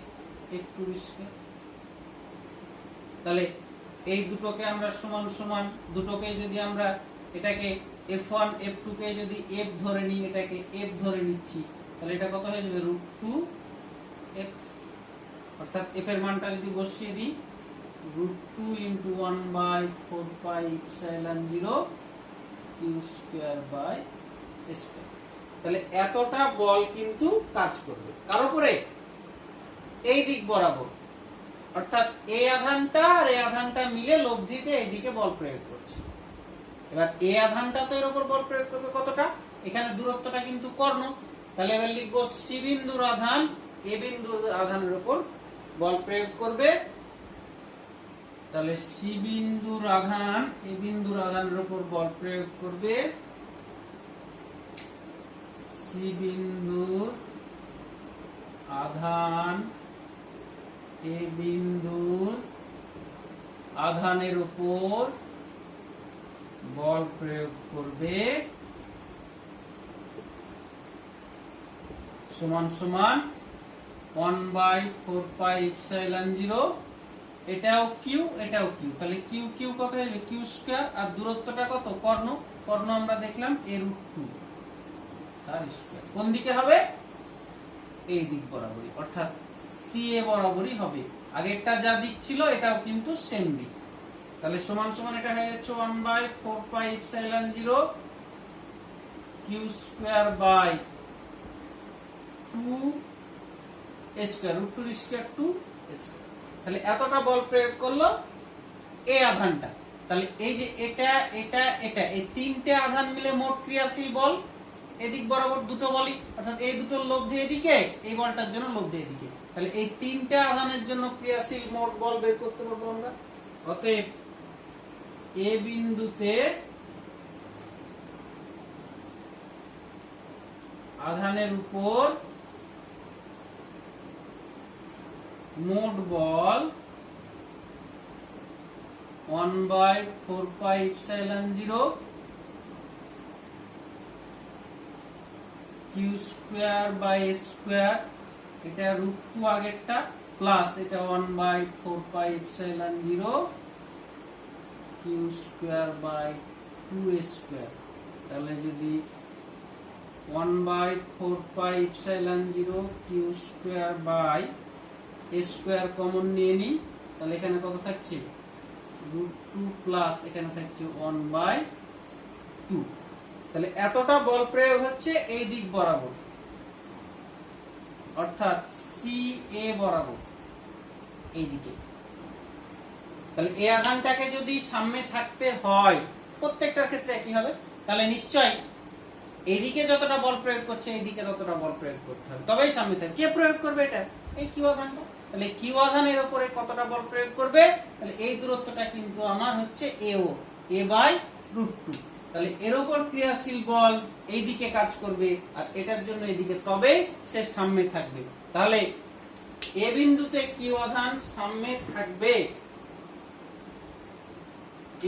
F2 square. তাহলে এই দুটোকে আমরা সমান সমান, দুটোকে যদি আমরা এটাকে F1 F2 কে যদি F ধরে নিই, এটাকে F ধরে নিচ্ছি, তাহলে এটা কত হয়ে যাবে? √2F, অর্থাৎ F এর মানটা যদি বসিয়ে দিই √2 * 1/4πε0 q স্কয়ার বাই স্কয়ার। তাহলে এতটা বল কিন্তু কাজ করবে কার উপরে? এই দিক বরাবর, অর্থাৎ এই আধানটা আর এই আধানটা মিলে লব্ধিতে এইদিকে বল প্রয়োগ করছে। এবার এই আধানটা তো এর উপর বল প্রয়োগ করবে কতটা, এখানে দূরত্বটা কিন্তু কর্ণ, তাহলে এবার লিখবো সি বিন্দুর আধান এ বিন্দুর আধানের উপর বল প্রয়োগ করবে। তাহলে সি বিন্দুর আধান এ বিন্দুর আধানের উপর বল প্রয়োগ করবে। সি বিন্দুর আধান এ বিন্দুর আধানের উপর বল প্রয়োগ করবে সমান সমান 1/4πε0। এটাও কিউ এটাও কিউ, তাহলে কিউ কিউ কত হবে কিউ স্কয়ার, আর দূরত্বটা কত কর্ণ, কর্ণ আমরা দেখলাম a√2 তার স্কয়ার। কোন দিকে হবে, এই দিক বরাবরই, অর্থাৎ সি এ বরাবরই হবে। আগেরটা যা দিক ছিল এটাও কিন্তু সেম দিক, তাহলে সমান সমান এটা হয়ে যাচ্ছে 1/4πε0 q square by 2 square, √2 square 2 square. তাহলে এতটা বল প্রয়োগ করলো এই আধানটা, তাহলে এই যে এটা এটা এটা এই তিনটে আধান মিলে মোট ক্রিয়াশীল বল এদিক বরাবর দুটো বলই, অর্থাৎ এই দুটোর লব্ধি এদিকে, এই বলটার জন্য লব্ধি এদিকে, তাহলে এই তিনটে আধানের জন্য ক্রিয়াশীল মোট বল বের করতে পারবো আমরা। অতএব এ বিন্দুতে আধানের উপর মোট বল 1/4πε0 কিউ স্কয়ার বাই স্কয়ার, এটা √2 আগেরটা প্লাস এটা 1/4πε0 কিউ স্কয়ার বাই 2 স্কয়ার। তাহলে যদি 1/4πε0 q square by square common নিয়ে নিই, তাহলে এখানে কত থাকছে √2 প্লাস এখানে থাকছে 1/2। তাহলে এতটা বল প্রয়োগ হচ্ছে এই দিক বরাবর, অর্থাৎ সি এ বরাবর এই দিকে। তাহলে এই আধানটাকে যদি সামনে থাকতে হয়, প্রত্যেকটার ক্ষেত্রে একই হবে, তাহলে নিশ্চয়ই এইদিকে যতটা বল প্রয়োগ করছে এইদিকে ততটা বল প্রয়োগ করতে হবে, তবেই সামনে থাকবে। কে প্রয়োগ করবে, এটা এই কিউ আধানটা। তাহলে কিউ আধানের উপরে কতটা বল প্রয়োগ করবে, তাহলে এই দূরত্বটা কিন্তু আমার হচ্ছে এও, a/√2। তাহলে এর উপর ক্রিয়াশীল বল এই দিকে কাজ করবে আর এটার জন্য এইদিকে, তবেই সে সামনে থাকবে। তাহলে এ বিন্দুতে কিউ আধান সামনে থাকবে,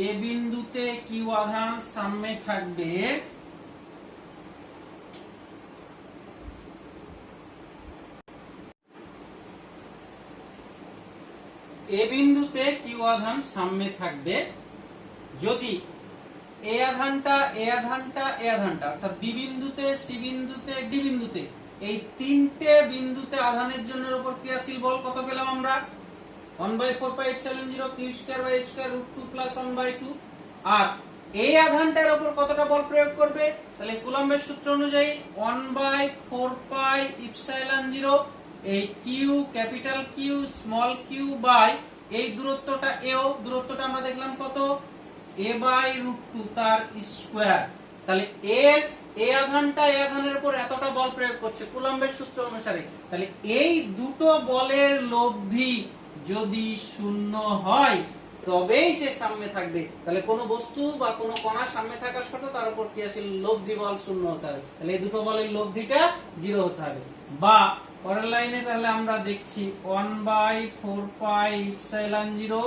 এ বিন্দুতে কিউ আধান সামনে থাকবে এ বিন্দুতে কিউ আধান সামনে থাকবে যদি এ আধানটা এ আধানটা এ আধানটা, অর্থাৎ বি বিন্দুতে সি বিন্দুতে ডি বিন্দুতে, এই তিনটে বিন্দুতে আধানের জন্য উপর ক্রিয়াশীল বল কত পেলাম আমরা 1/4πε0 q square by square √2 plus 1/2। আর এই আধানটার উপর কতটা বল প্রয়োগ করবে, তাহলে কুলম্বের সূত্র অনুযায়ী 1/4πε0 এই Q capital Q small Q by এই দূরত্বটা এও, দূরত্বটা আমরা দেখলাম কত a/√2 তার স্কয়ার। তাহলে এর এই আধানটা এই আধানের উপর এতটা বল প্রয়োগ করছে কুলম্বের সূত্র অনুসারে, তাহলে এই দুটো বলের লব্ধি যদি শূন্য হয় তবেই সে সামনে থাকবে। তাহলে কোনো বস্তু বা কোনো কণা সামনে থাকা সত্ত্বেও তার উপর ক্রিয়াশীল লব্ধি বল শূন্য হতে হবে, তাহলে এই দুটো বলের লব্ধিটা 0 হতে হবে। বা পরের লাইনে তাহলে আমরা দেখছি 1/4πε0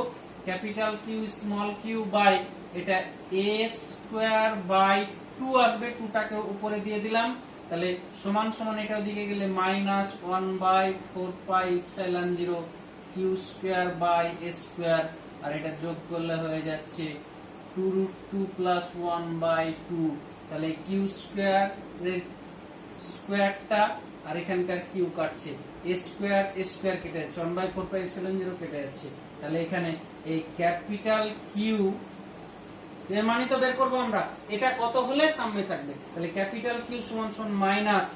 capital Q small Q by এটা a²/2 আসবে, 2টাকে উপরে দিয়ে দিলাম, তাহলে সমান সমান এটা ওদিকে গেলে -1/4πε0 কিউ স্কয়ার বাই স্কয়ার, আর এটা যোগ করলে হয়ে যাচ্ছে 2√2 প্লাস 1/2। তাহলে কিউ স্কয়ার এর স্কয়ারটা আর এখানকার কিউ কাটছে, a স্কয়ার কেটে যাচ্ছে, 1/4πε0 কেটে যাচ্ছে। তাহলে এখানে এই ক্যাপিটাল কিউ এর মানই তো বের করবো আমরা, এটা কত হলে সামনে থাকবে। তাহলে ক্যাপিটাল কিউ সমান সমান মাইনাস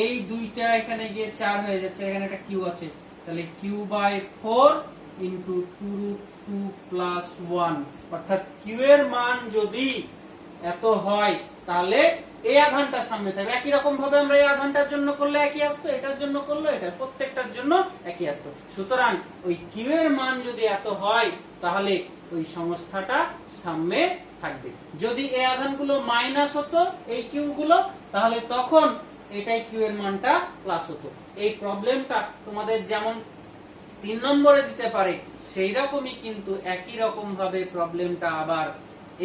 এই দুইটা এখানে গিয়ে 4 হয়ে যাচ্ছে, এখানে একটা কিউ আছে, তাহলে q/4 ইন্টু 2√2 প্লাস 1, অর্থাৎ q এর মান যদি এত হয় তাহলে এই আধানটা সামনে থাকবে। একই রকম ভাবে আমরা এই আধানটার জন্য করলে একই আসতো, এটার জন্য করলে এটা, প্রত্যেকটার জন্য একই আসতো। সুতরাং ওই q এর মান যদি এত হয় তাহলে ওই সংস্থাটা সামনে থাকবে। যদি এই আধানগুলো মাইনাস হতো এই q গুলো, তাহলে তখন এটাই q এর মানটা প্লাস হতো। এই প্রবলেমটা তোমাদের যেমন 3 নম্বরে দিতে পারে, সেই রকমই কিন্তু একই রকম ভাবে প্রবলেমটা আবার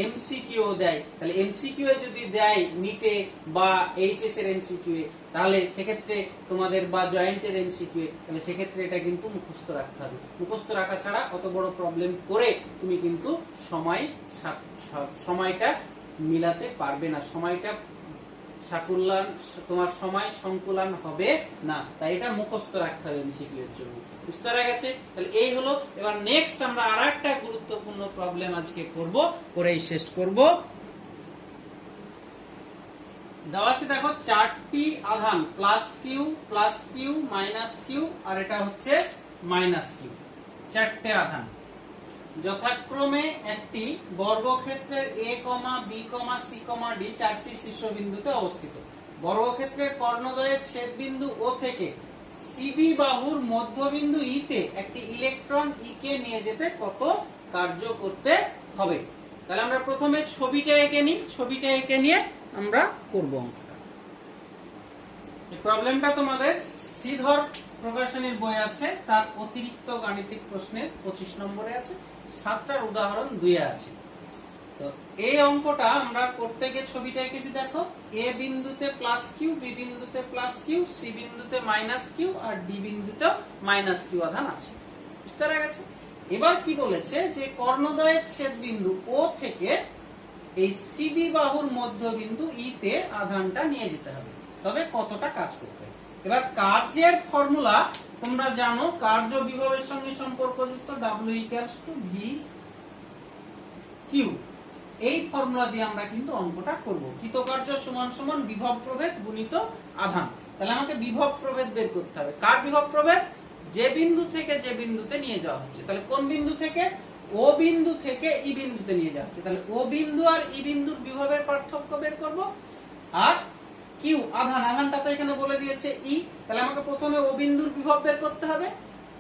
এমসিকিউ দেয়। তাহলে এমসিকিউ এ যদি দেয় নিটে বা এইচএস এর এমসিকিউ এ, তাহলে সেক্ষেত্রে তোমাদের বা জয়েন্টের এমসিকিউ এ, তাহলে সেক্ষেত্রে এটা কিন্তু মুখস্থ রাখতে হবে। মুখস্থ রাখা ছাড়া অত বড় প্রবলেম করে তুমি কিন্তু সময়টা মিলাতে পারবে না, সময়টা সাকুল্যান, তোমার সময় সংকুলান হবে না। তাই এটা মুখস্থ রাখতে হবে এমসিকিউ এর জন্য। বুঝতে পারা গেছে? তাহলে এই হলো। এবার নেক্সট আমরা আরেকটা গুরুত্বপূর্ণ প্রবলেম আজকে করব, করেই শেষ করব। দেওয়া আছে দেখো 4টি আধান, প্লাস কিউ, মাইনাস কিউ, আর এটা হচ্ছে মাইনাস কিউ। 4টে আধান যথাক্রমে একটি বর্গক্ষেত্রের a, b, c, d 4টি শীর্ষবিন্দুতে অবস্থিত। বর্গক্ষেত্রের কর্ণদ্বয়ের ছেদবিন্দু O থেকে CD বাহুর মধ্যবিন্দু E তে একটি ইলেকট্রন E কে নিয়ে যেতে কত কার্য করতে হবে? তাহলে আমরা প্রথমে ছবিটা এঁকে নিই, ছবিটা এঁকে নিয়ে আমরা করব অঙ্কটা। এই প্রবলেমটা তোমাদের শ্রীধর প্রকাশনীর বই আছে, তার অতিরিক্ত গাণিতিক প্রশ্নের 25 নম্বরে আছে, 7টার উদাহরণ 2 এ আছে। তো এই অঙ্কটা আমরা করতে গিয়ে ছবিটা এঁকেছি দেখো, এ বিন্দুতে প্লাস কিউ, বি বিন্দুতে প্লাস কিউ, সি বিন্দুতে মাইনাস কিউ, আর ডি বিন্দুতে মাইনাস কিউ আধান আছে। বুঝতে পারা গেছে? এবার কি বলেছে যে কর্ণদ্বয়ের ছেদবিন্দু ও থেকে এই সিডি বাহুর মধ্যবিন্দু ই তে আধানটা নিয়ে যেতে হবে, তবে কতটা কাজ করতে হবে। এবার কার্যের ফর্মুলা তোমরা জানো, কার্য বিভবের সঙ্গে সম্পর্কযুক্ত W=V Q। এই ফর্মুলা দিয়ে আমরা কিন্তু অঙ্কটা করব। কৃতকার্য সমান সমান বিভব প্রভেদ গুণিত আধান। তাহলে আমাকে বিভব প্রভেদ বের করতে হবে। কার বিভব প্রভেদ? যে বিন্দু থেকে যে বিন্দুতে নিয়ে যাওয়া হচ্ছে। তাহলে কোন বিন্দু থেকে? ও বিন্দু থেকে ই বিন্দুতে নিয়ে যাওয়া হচ্ছে। তাহলে ও বিন্দু আর ই বিন্দুর বিভবের পার্থক্য বের করব। আর কিউ আধান, আধানটা তো এখানে বলে দিয়েছে ই, তাহলে আমাকে প্রথমে ও বিন্দুর বিভব বের করতে হবে,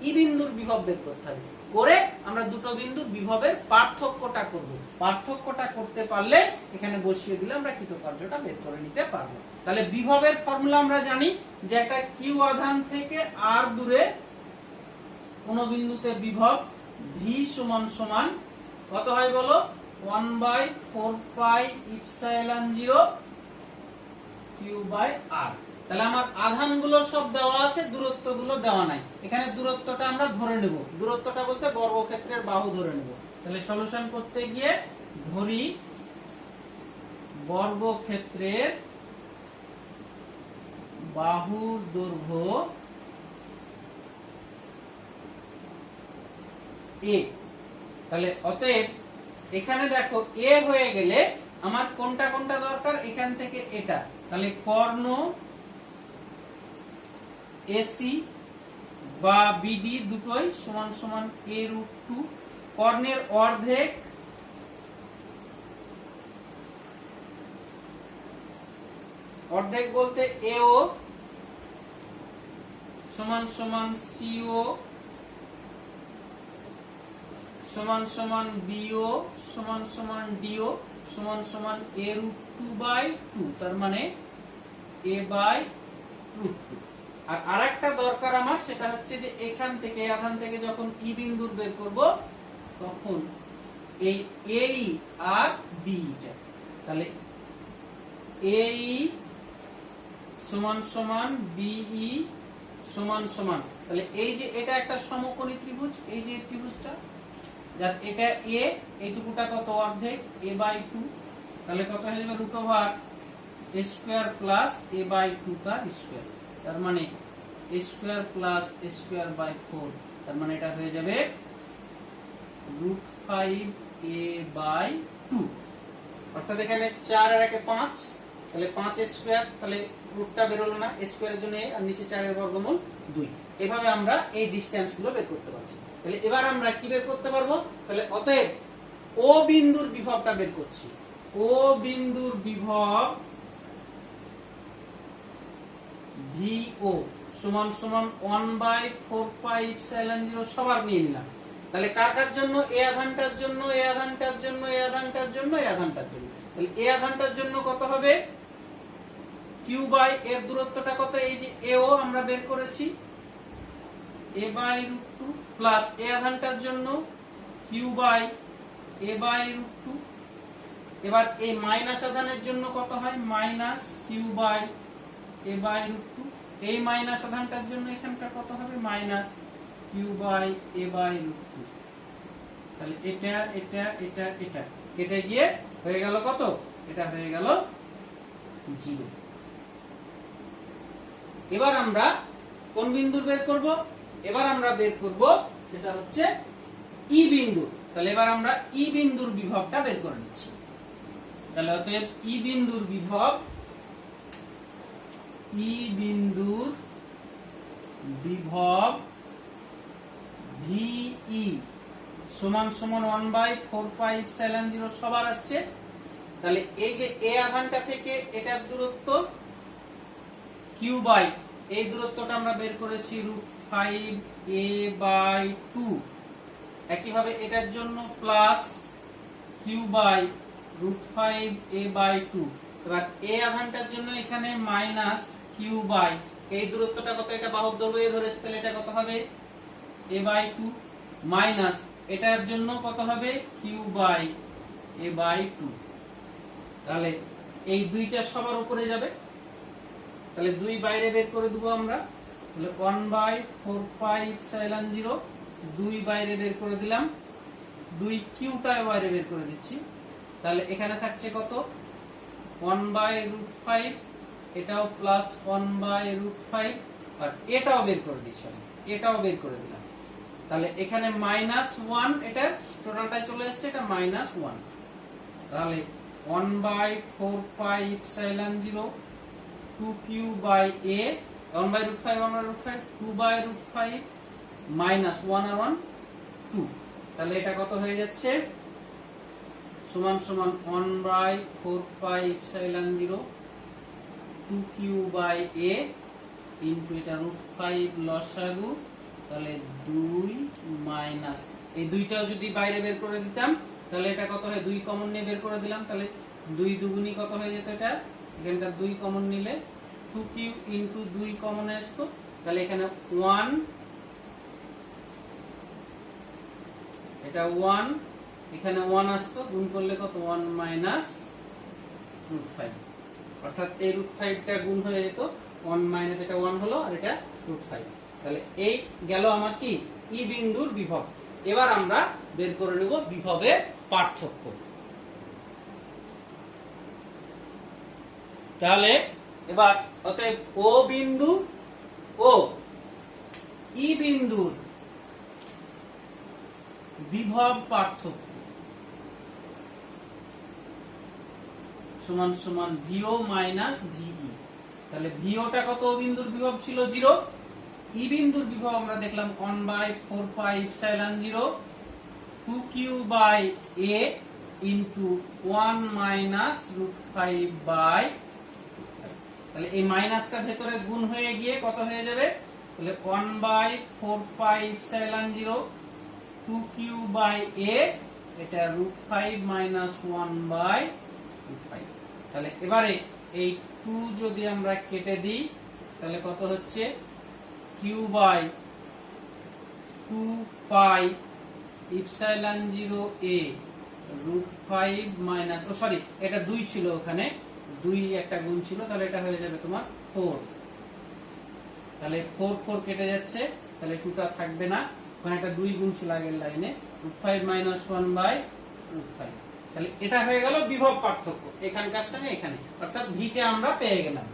ই বিন্দুর বিভব বের করতে হবে, করে আমরা দুটো বিন্দুর বিভবের পার্থক্যটা করব। পার্থক্যটা করতে পারলে এখানে বসিয়ে দিলে আমরা কৃতকার্যটা বের করে নিতে পারবো। তাহলে বিভবের ফর্মুলা আমরা জানি যে একটা কিউ আধান থেকে আর দূরে কোন বিন্দুতে বিভব V সমান সমান কত হয় বলো? 1/4πε0 Q/r। তাহলে আমার আধানগুলো সব দেওয়া আছে, দূরত্বগুলো দেওয়া নাই। এখানে দূরত্বটা আমরা ধরে নেব, দূরত্বটা বলতে বর্গক্ষেত্রের বাহু ধরে নেব। তাহলে সলিউশন করতে গিয়ে ধরি বর্গক্ষেত্রের বাহুর দৈর্ঘ্য a। তাহলে অতএব এখানে দেখো a হয়ে গেলে আমার কোনটা কোনটা দরকার? এখান থেকে এটা। তাহলে কর্ণ AC বা BD দুটোই সমান সমান a√2। কর্ণের অর্ধেক বলতে AO সমান সমান CO সমান সমান BO সমান সমান DO সমান সমান a√2/2, তার মানে a/√2। আর আরেকটা দরকার আমার, সেটা হচ্ছে যে এখান থেকে আধান থেকে যখন ই বিন্দুর বের করব তখন এই AE আর BE টা, তাহলে AE সমান সমান BE সমান সমান, তাহলে এই যে এটা একটা সমকোণী ত্রিভুজ, এই যে ত্রিভুজটা যার এটা a, এইটুকুটা কত? অর্ধেক a/2। তাহলে কত হয়ে যাবে? √a² প্লাস a/2 তার স্কয়ার, তার মানে a² প্লাস a²/4, তার মানে এটা হয়ে যাবে √5a/2। অর্থাৎ এখানে 4 আর 1 5, তাহলে 5 স্কয়ার, তাহলে রুটটা বের হলো না, স্কয়ারের জন্য আর নিচে 4 এর বর্গমূল 2। এভাবে আমরা এই ডিসটেন্স গুলো বের করতে পারছি। তাহলে এবার আমরা কি বের করতে পারবো? তাহলে অতএব ও বিন্দুর বিভবটা বের করছি। ও বিন্দুর বিভব VO সমান সমান 1/4πε0 সবার নিয়ে নিলাম। তাহলে কার কার জন্য? এ আধানটার জন্য, এ আধানটার জন্য, এ আধানটার জন্য, এ আধানটার জন্য। তাহলে এ আধানটার জন্য কত হবে? q বাই এর দূরত্বটা কত? এই যে AO আমরা বের করেছি, a/√2 প্লাস এ আধানটার জন্য q বাই a/√2। এবার এই মাইনাস আধানের জন্য কত হয়? Minus q by a/√2। এই মাইনাস আধানটার জন্য এখানকার কত হবে? Minus q by a/√2। তাহলে এটা এটা এটা এটা কেটে গিয়ে হয়ে গেল কত? এটা হয়ে গেল 0। এবার আমরা কোন বিন্দু বের করব? এবার আমরা বের করব সেটা হচ্ছে ই বিন্দু। তাহলে এবার আমরা ই বিন্দুর বিভবটা বের করে নিচ্ছি। তাহলে অতএব ই বিন্দুর বিভব, ই বিন্দুর বিভব VE সমান সমান 1/4πε0 সবার আসছে। তাহলে এই যে এ আধানটা থেকে এটার দূরত্ব q বাই এই দূরত্বটা আমরা বের করেছি √5a/2। একইভাবে এটার জন্য প্লাস q বাই √5a/2। এবার এ আধানটার জন্য এখানে মাইনাস q বাই এই দূরত্বটা কত? এটা বাহুর দৈর্ঘ্য এ ধরেছে, তাহলে এটা কত হবে? a/2 মাইনাস এটার জন্য কত হবে? q by a/2। তাহলে এই দুইটা সবার উপরে যাবে, তাহলে 2 বাইরে বের করে দেব আমরা। তাহলে 1/4πε0 2 বাইরে বের করে দিলাম, 2 কিউটা বাইরে বের করে দিচ্ছি। তাহলে এখানে থাকছে কত? 1/√5, এটাও প্লাস 1/√5, আর এটাও বের করে দিচ্ছি, এটাও বের করে দিলাম। তাহলে এখানে -1, এটা টোটালটাই চলে আসছে, এটা -1। তাহলে 1/4πε0 2q বাই a 1/√5 1/√5 2/√5 মাইনাস 1 আর 1 2। তাহলে এটা কত হয়ে যাচ্ছে? সমান সমান 1/4πε0 2q বাই a ইনটু এটা √5 লসাগু। তাহলে 2 মাইনাস এই দুইটাও যদি বাইরে বের করে দিতাম তাহলে এটা কত হয়? 2 কমন নিয়ে বের করে দিলাম, তাহলে 2 দুগুণী কত হয়ে যেত? এটা এখানটা 2 কমন নিলে 2q ইনটু 2 কমন আসতো, তাহলে এখানে 1, এটা 1, এখানে 1 আসতো, গুণ করলে কত? 1 মাইনাস √5, অর্থাৎ এই √5টা গুণ হয়ে যেত 1 মাইনাস এটা 1 হলো, আর এটা √5। তাহলে এই গেল আমার কি? ই বিন্দুর বিভব। এবার আমরা বের করে নেব বিভবের পার্থক্য। তাহলে এবার অতএব ও বিন্দু ও ই বিন্দুর বিভব পার্থক্য সমান সমান VO মাইনাস VE। তাহলে VOটা কত? ও বিন্দুর বিভব ছিল 0, ই বিন্দুর বিভব আমরা দেখলাম 1/4πε0 2q by a into 1 minus √5 by. তাহলে এই মাইনাসটা ভেতরে গুণ হয়ে গিয়ে কত হয়ে যাবে? তাহলে 1/4πε0 2q বাই a, এটা √5 মাইনাস 1 বাই √5। তাহলে এবারে এই 2 যদি আমরা কেটে দিই তাহলে কত হচ্ছে? q by 2 pi ε0 a √5 minus, oh sorry এটা 2 ছিল, ওখানে 2 একটা গুণ ছিল, তাহলে এটা হয়ে যাবে তোমার 4। তাহলে 4 4 কেটে যাচ্ছে, তাহলে 2টা থাকবে না, ওখানে একটা 2 গুণ ছিল আগের লাইনে, √5 মাইনাস 1 বাই √5। তাহলে এটা হয়ে গেল বিভব পার্থক্য এখানকার সঙ্গে এখানে, অর্থাৎ ভিটা আমরা পেয়ে গেলাম।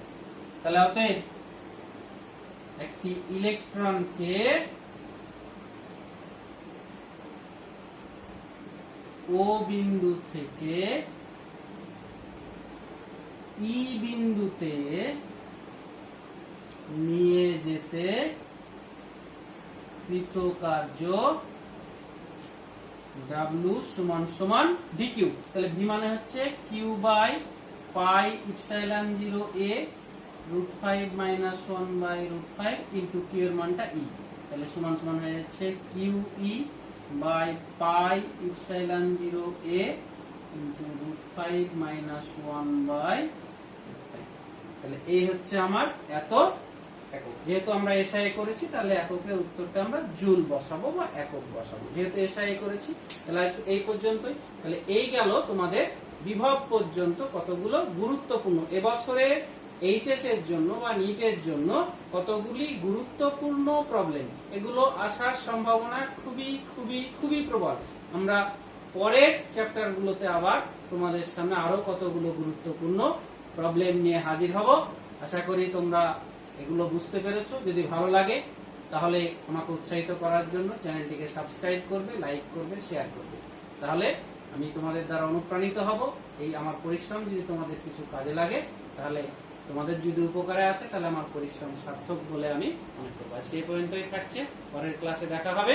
তাহলে অতএব একটি ইলেকট্রনকে ও বিন্দু থেকে ই বিন্দুতে নিয়ে যেতে কৃতকার্য W সমান সমান VQ। তাহলে V মানে হচ্ছে Q by pi epsilon 0 A √5 - 1 by √5 into Q এর মানটা E। তাহলে সমান সমান হয়ে যাচ্ছে QE by pi epsilon 0 A into √5 - 1 by. তাহলে এই হচ্ছে আমার এত একক। যেহেতু আমরা এসআই করেছি তাহলে এককের উত্তরটা আমরা জুল বসাবো বা একক বসাবো। যেহেতু এসআই করেছি তাহলে আজকে এই পর্যন্তই। তাহলে এই গেল তোমাদের বিভব পর্যন্ত কতগুলো গুরুত্বপূর্ণ এবছরে এইচএস এর জন্য বা নিটের জন্য কতগুলি গুরুত্বপূর্ণ প্রবলেম, এগুলো আসার সম্ভাবনা খুবই খুবই খুবই প্রবল। আমরা পরের চ্যাপ্টার গুলোতে আবার তোমাদের সামনে আরো কতগুলো গুরুত্বপূর্ণ প্রবলেম নিয়ে হাজির হব। আশা করি তোমরা এগুলো বুঝতে পেরেছো। যদি ভালো লাগে তাহলে আমাকে উৎসাহিত করার জন্য চ্যানেলটিকে সাবস্ক্রাইব করবে, লাইক করবে, শেয়ার করবে। তাহলে আমি তোমাদের দ্বারা অনুপ্রাণিত হব। এই আমার পরিশ্রম যদি তোমাদের কিছু কাজে লাগে, তাহলে তোমাদের যদি উপকারে আসে, তাহলে আমার পরিশ্রম সার্থক বলে আমি মনে করব। আজকে এই পর্যন্তই থাকছে, পরের ক্লাসে দেখা হবে।